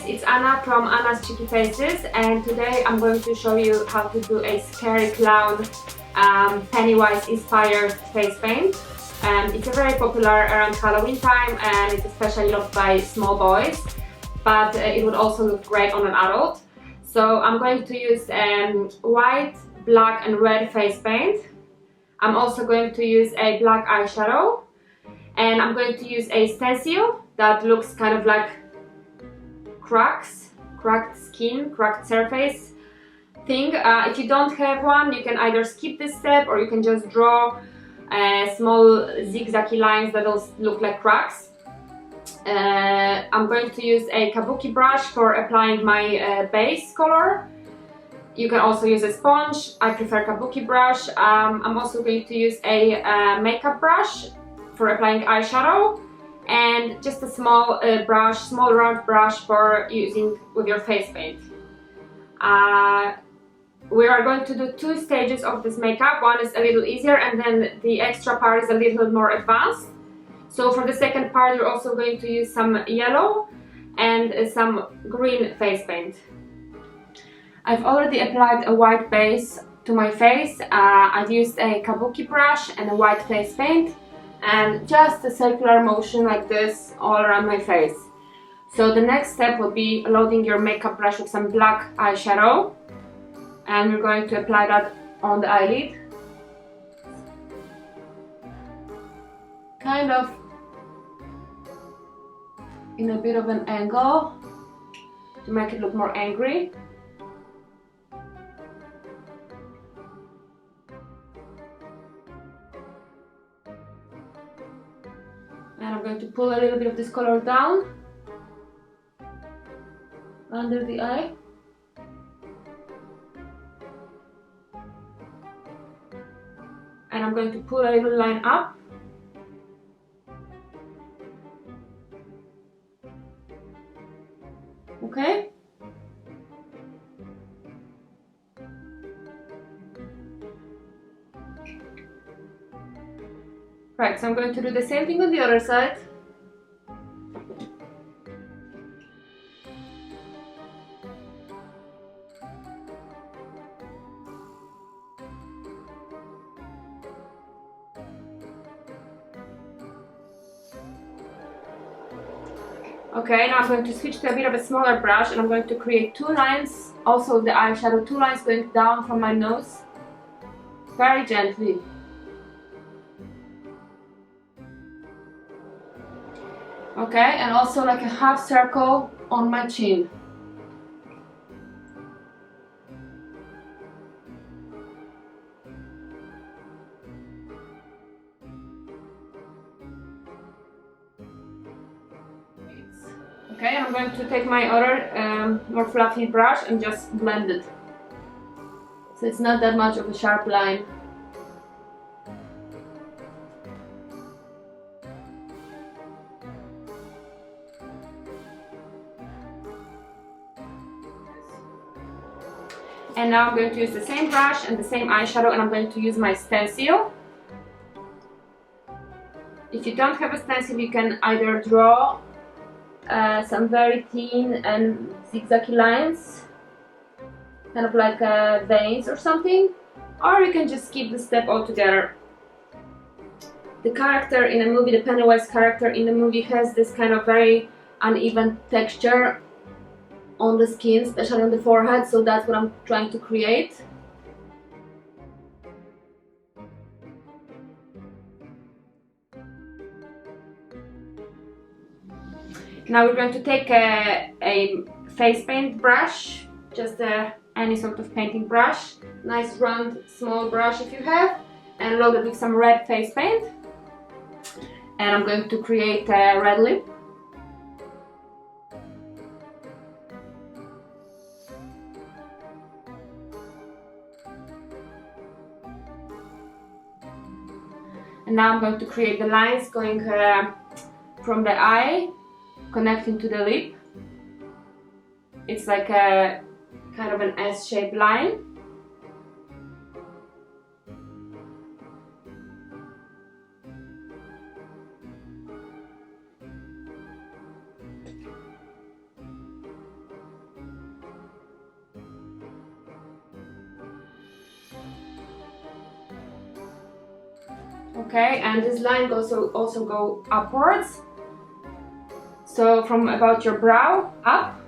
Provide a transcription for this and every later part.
it's Anna from Anna's Cheeky Faces, and today I'm going to show you how to do a scary clown Pennywise inspired face paint. It's a very popular around Halloween time and it's especially loved by small boys, but it would also look great on an adult. So I'm going to use white, black and red face paint. I'm also going to use a black eyeshadow, and I'm going to use a stencil that looks kind of like cracks, cracked skin, cracked surface thing. If you don't have one, you can either skip this step or you can just draw small zigzaggy lines that will look like cracks. I'm going to use a kabuki brush for applying my base color. You can also use a sponge. I prefer kabuki brush. I'm also going to use a makeup brush for applying eyeshadow, and just a small brush, small round brush for using with your face paint. We are going to do two stages of this makeup. One is a little easier and then the extra part is a little more advanced. So for the second part you're also going to use some yellow and some green face paint. I've already applied a white base to my face. I've used a kabuki brush and a white face paint and just a circular motion like this all around my face. So the next step will be loading your makeup brush with some black eyeshadow, and we're going to apply that on the eyelid, kind of in a bit of an angle to make it look more angry. And I'm going to pull a little bit of this color down under the eye. And I'm going to pull a little line up. Okay? Right, so I'm going to do the same thing on the other side. Okay, now I'm going to switch to a bit of a smaller brush and I'm going to create two lines, also with the eyeshadow, two lines going down from my nose, very gently. Okay, and also like a half circle on my chin. Okay, I'm going to take my other more fluffy brush and just blend it. So it's not that much of a sharp line. And now I'm going to use the same brush and the same eyeshadow, and I'm going to use my stencil. If you don't have a stencil, you can either draw some very thin and zigzaggy lines, kind of like veins or something, or you can just skip the step altogether. The character in the movie, the Pennywise character in the movie, has this kind of very uneven texture on the skin, especially on the forehead, so that's what I'm trying to create. Now we're going to take a face paint brush, just any sort of painting brush, nice round small brush if you have, and load it with some red face paint. And I'm going to create a red lip. And now I'm going to create the lines going from the eye, connecting to the lip. It's like a kind of an S-shaped line. Okay, and this line goes also go upwards. So from about your brow up.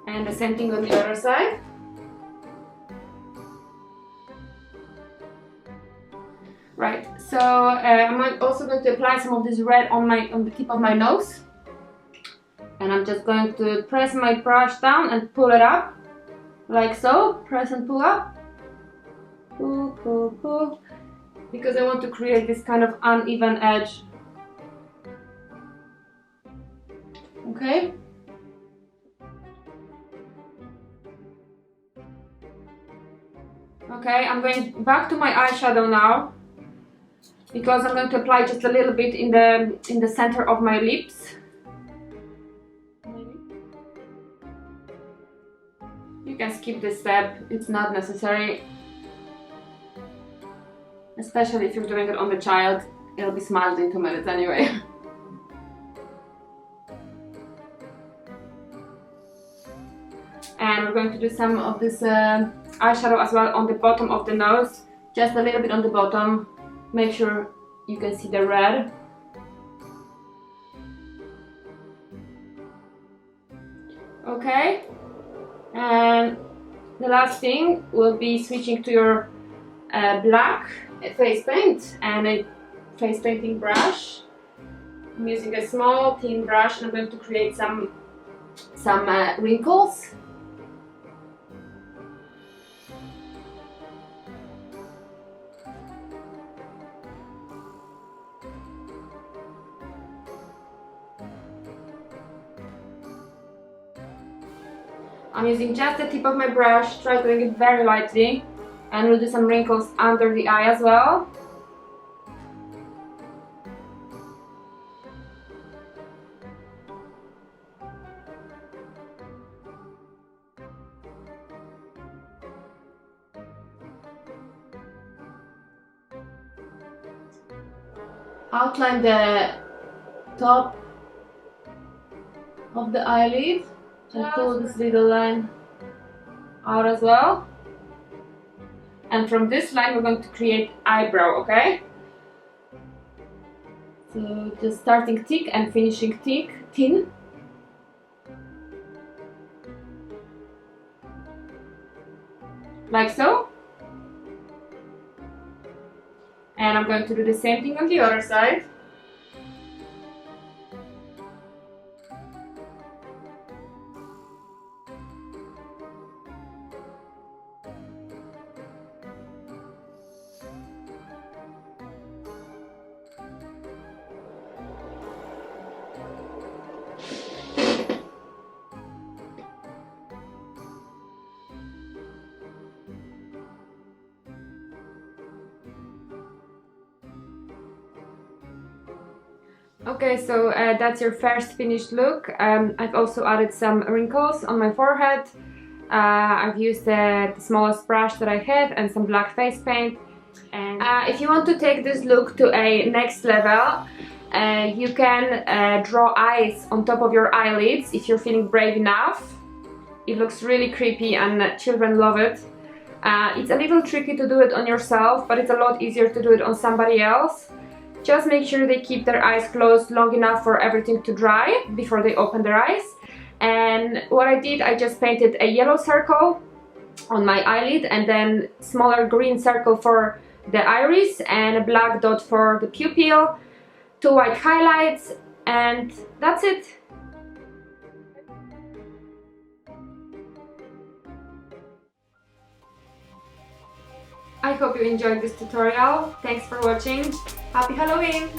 And the same thing on the other side. Right, so I'm also going to apply some of this red on the tip of my nose. And I'm just going to press my brush down and pull it up, like so. Press and pull up. Pull, pull, pull. Because I want to create this kind of uneven edge. Okay. Okay, I'm going back to my eyeshadow now, because I'm going to apply just a little bit in the center of my lips. You can skip this step, it's not necessary. Especially if you're doing it on the child, it'll be smudged in 2 minutes anyway. And we're going to do some of this eyeshadow as well on the bottom of the nose, just a little bit on the bottom. Make sure you can see the red. Okay, and the last thing will be switching to your black face paint and a face painting brush. I'm using a small thin brush and I'm going to create some wrinkles. I'm using just the tip of my brush, try doing it very lightly, and we'll do some wrinkles under the eye as well. Outline the top of the eyelid and pull this little line out as well. And from this line we're going to create eyebrow, okay? So just starting thick and finishing thin. Like so. And I'm going to do the same thing on the other side. Okay, so that's your first finished look. I've also added some wrinkles on my forehead. I've used the smallest brush that I have and some black face paint. And if you want to take this look to a next level, you can draw eyes on top of your eyelids if you're feeling brave enough. It looks really creepy and children love it. It's a little tricky to do it on yourself, but it's a lot easier to do it on somebody else. Just make sure they keep their eyes closed long enough for everything to dry before they open their eyes. And what I did, I just painted a yellow circle on my eyelid and then smaller green circle for the iris and a black dot for the pupil, 2 white highlights, and that's it. I hope you enjoyed this tutorial. Thanks for watching. Happy Halloween!